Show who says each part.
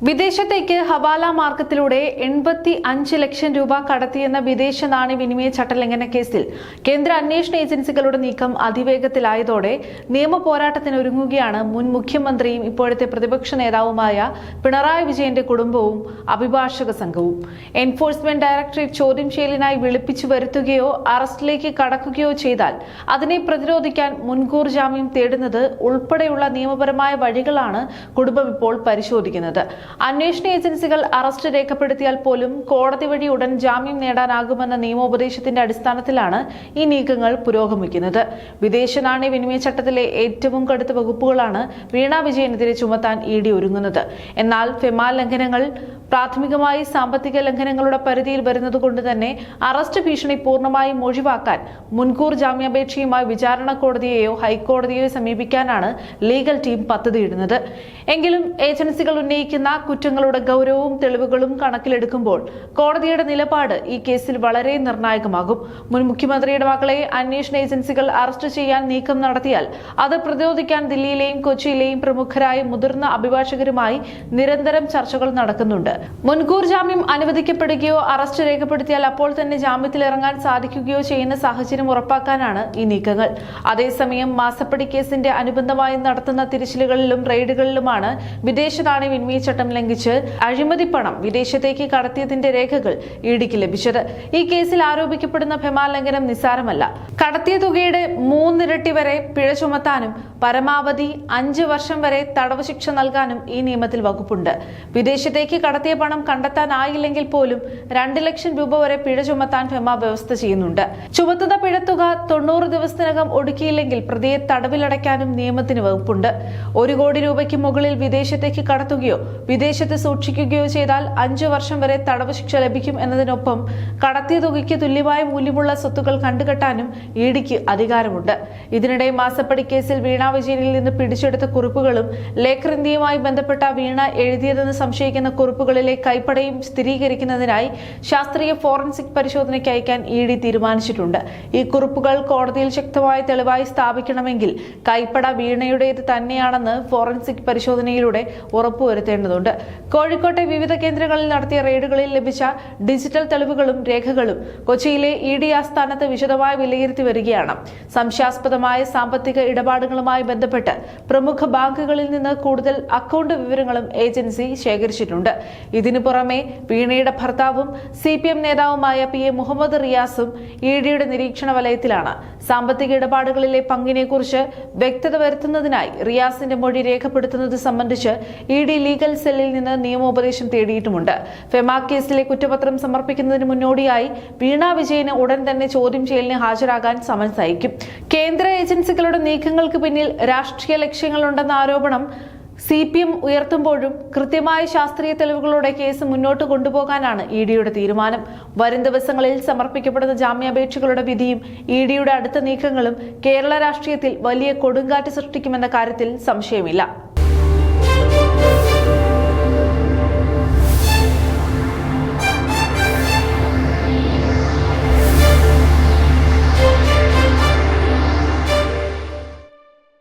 Speaker 1: വിദേശത്തേക്ക് ഹവാല മാർഗത്തിലൂടെ 85 ലക്ഷം രൂപ കടത്തിയെന്ന വിദേശ നാണ്യവിനിമയ ചട്ടലംഘന കേസിൽ കേന്ദ്ര അന്വേഷണ ഏജൻസികളുടെ നീക്കം അതിവേഗത്തിലായതോടെ നിയമ പോരാട്ടത്തിനൊരുങ്ങുകയാണ് മുൻ മുഖ്യമന്ത്രിയും ഇപ്പോഴത്തെ പ്രതിപക്ഷ നേതാവുമായ പിണറായി വിജയന്റെ കുടുംബവും അഭിഭാഷക സംഘവും. എൻഫോഴ്സ്മെന്റ് ഡയറക്ടറേറ്റ് ചോദ്യം ചെയ്യലിനായി വിളിപ്പിച്ചു വരുത്തുകയോ അറസ്റ്റിലേക്ക് കടക്കുകയോ ചെയ്താൽ അതിനെ പ്രതിരോധിക്കാൻ മുൻകൂർ ജാമ്യം തേടുന്നത് ഉൾപ്പെടെയുള്ള നിയമപരമായ വഴികളാണ് കുടുംബം ഇപ്പോൾ പരിശോധിക്കുന്നത്. അന്വേഷണ ഏജൻസികൾ അറസ്റ്റ് രേഖപ്പെടുത്തിയാൽ പോലും കോടതി വഴി ഉടൻ ജാമ്യം നേടാനാകുമെന്ന നിയമോപദേശത്തിന്റെ അടിസ്ഥാനത്തിലാണ് ഈ നീക്കങ്ങൾ പുരോഗമിക്കുന്നത്. വിദേശ നാണ്യ വിനിമയ ചട്ടത്തിലെ ഏറ്റവും കടുത്ത വകുപ്പുകളാണ് വീണ വിജയനെതിരെ ചുമത്താൻ ഇഡി ഒരുങ്ങുന്നത്. എന്നാൽ ഫെമ ലംഘനങ്ങൾ പ്രാഥമികമായി സാമ്പത്തിക ലംഘനങ്ങളുടെ പരിധിയിൽ വരുന്നതുകൊണ്ട് തന്നെ അറസ്റ്റ് ഭീഷണി പൂർണ്ണമായും ഒഴിവാക്കാൻ മുൻകൂർ ജാമ്യാപേക്ഷയുമായി വിചാരണ കോടതിയെയോ ഹൈക്കോടതിയെയോ സമീപിക്കാനാണ് ലീഗൽ ടീം പദ്ധതിയിടുന്നത്. എങ്കിലും ഏജൻസികൾ ഉന്നയിക്കുന്ന കുറ്റങ്ങളുടെ ഗൗരവവും തെളിവുകളും കണക്കിലെടുക്കുമ്പോൾ കോടതിയുടെ നിലപാട് ഈ കേസിൽ വളരെ നിർണായകമാകും. മുൻ മുഖ്യമന്ത്രിയുടെ മകളെ അന്വേഷണ ഏജൻസികൾ അറസ്റ്റ് ചെയ്യാൻ നീക്കം നടത്തിയാൽ അത് പ്രതിരോധിക്കാൻ ദില്ലിയിലെയും കൊച്ചിയിലെയും പ്രമുഖരായ മുതിർന്ന അഭിഭാഷകരുമായി നിരന്തരം ചർച്ചകൾ നടക്കുന്നുണ്ട്. മുൻകൂർ ജാമ്യം അനുവദിക്കപ്പെടുകയോ അറസ്റ്റ് രേഖപ്പെടുത്തിയാൽ അപ്പോൾ തന്നെ ജാമ്യത്തിൽ ഇറങ്ങാൻ സാധിക്കുകയോ ചെയ്യുന്ന സാഹചര്യം ഉറപ്പാക്കാനാണ് ഈ നീക്കങ്ങൾ. അതേസമയം മാസപ്പടി കേസിന്റെ അനുബന്ധമായി നടത്തുന്ന തിരച്ചിലുകളിലും റെയ്ഡുകളിലുമാണ് വിദേശ നാണ്യ വിനിമയ ചട്ടം ലംഘിച്ച് അഴിമതി പണം വിദേശത്തേക്ക് കടത്തിയതിന്റെ രേഖകൾ ഇഡിക്ക് ലഭിച്ചത്. ഈ കേസിൽ ആരോപിക്കപ്പെടുന്ന ഫെമ ലംഘനം നിസ്സാരമല്ല. കടത്തിയ തുകയുടെ 3 ഇരട്ടി വരെ പിഴ ചുമത്താനും പരമാവധി 5 വർഷം വരെ തടവ് ശിക്ഷ നൽകാനും ഈ നിയമത്തിൽ വകുപ്പുണ്ട്. വിദേശത്തേക്ക് കടത്തിയ പണം കണ്ടെത്താനായില്ലെങ്കിൽ പോലും 2 ലക്ഷം രൂപ വരെ പിഴ ചുമത്താൻ ഫെമ വ്യവസ്ഥ ചെയ്യുന്നുണ്ട്. ചുമത്തുന്ന പിഴത്തുക 90 ദിവസത്തിനകം ഒടുക്കിയില്ലെങ്കിൽ പ്രതിയെ തടവിലടയ്ക്കാനും നിയമത്തിന് വകുപ്പുണ്ട്. 1 കോടി രൂപയ്ക്ക് മുകളിൽ വിദേശത്തേക്ക് കടത്തുകയോ വിദേശത്ത് സൂക്ഷിക്കുകയോ ചെയ്താൽ 5 വർഷം വരെ തടവ് ശിക്ഷ ലഭിക്കും എന്നതിനൊപ്പം കടത്തിയ തുകയ്ക്ക് തുല്യമായ മൂല്യമുള്ള സ്വത്തുക്കൾ കണ്ടുകെട്ടാനും ഇഡിക്ക് അധികാരമുണ്ട്. ഇതിനിടെ മാസപ്പടി കേസിൽ വീണ വിജയനിൽ നിന്ന് പിടിച്ചെടുത്ത കുറിപ്പുകളും ലേഖർ ഇന്ത്യയുമായി ബന്ധപ്പെട്ട വീണ എഴുതിയതെന്ന് സംശയിക്കുന്ന കുറിപ്പുകളിലെ കൈപ്പടയും സ്ഥിരീകരിക്കുന്നതിനായി ശാസ്ത്രീയ ഫോറൻസിക് പരിശോധനയ്ക്ക് അയക്കാൻ ഇഡി തീരുമാനിച്ചിട്ടുണ്ട്. ഈ കുറിപ്പുകൾ കോടതിയിൽ ശക്തമായ തെളിവായി സ്ഥാപിക്കണമെങ്കിൽ കൈപ്പട വീണയുടേത് തന്നെയാണെന്ന് ഫോറൻസിക് പരിശോധനയിലൂടെ ഉറപ്പുവരുത്തേണ്ടതുണ്ട്. കോഴിക്കോട്ടെ വിവിധ കേന്ദ്രങ്ങളിൽ നടത്തിയ റെയ്ഡുകളിൽ ലഭിച്ച ഡിജിറ്റൽ തെളിവുകളും രേഖകളും കൊച്ചിയിലെ ഇഡി ആസ്ഥാനത്ത് വിശദമായി വിലയിരുത്തി വരികയാണ്. സംശയാസ്പദമായ സാമ്പത്തിക ഇടപാടുകളുമായി ബന്ധപ്പെട്ട് പ്രമുഖ ബാങ്കുകളിൽ നിന്ന് കൂടുതൽ അക്കൗണ്ട് വിവരങ്ങളും ഏജൻസി ശേഖരിച്ചിട്ടുണ്ട്. ഇതിനു പുറമെ വീണയുടെ ഭർത്താവും CPM നേതാവുമായ PA മുഹമ്മദ് റിയാസും ഇഡിയുടെ നിരീക്ഷണ വലയത്തിലാണ്. സാമ്പത്തിക ഇടപാടുകളിലെ പങ്കിനെക്കുറിച്ച് വ്യക്തത വരുത്തുന്നതിനായി റിയാസിന്റെ മൊഴി രേഖപ്പെടുത്തുന്നത് സംബന്ധിച്ച് ഇഡി ലീഗൽ സെല്ലിൽ നിന്ന് നിയമോപദേശം തേടിയിട്ടുമുണ്ട്. ഫെമ കേസിലെ കുറ്റപത്രം സമർപ്പിക്കുന്നതിന് മുന്നോടിയായി വീണ വിജയന് ഉടൻ തന്നെ ചോദ്യം ചെയ്യലിന് ഹാജരാകാൻ സമൻസ് അയക്കും. കേന്ദ്ര ഏജൻസികളുടെ നീക്കങ്ങൾക്ക് പിന്നിൽ രാഷ്ട്രീയ ലക്ഷ്യങ്ങളുണ്ടെന്ന ആരോപണം CPM ഉയർത്തുമ്പോഴും കൃത്യമായ ശാസ്ത്രീയ തെളിവുകളോടെ കേസ് മുന്നോട്ട് കൊണ്ടുപോകാനാണ് ഇഡിയുടെ തീരുമാനം. വരും ദിവസങ്ങളിൽ സമർപ്പിക്കപ്പെടുന്ന ജാമ്യാപേക്ഷകളുടെ വിധിയും ഇഡിയുടെ അടുത്ത നീക്കങ്ങളും കേരള രാഷ്ട്രീയത്തിൽ വലിയ കൊടുങ്കാറ്റ് സൃഷ്ടിക്കുമെന്ന കാര്യത്തിൽ സംശയമില്ല.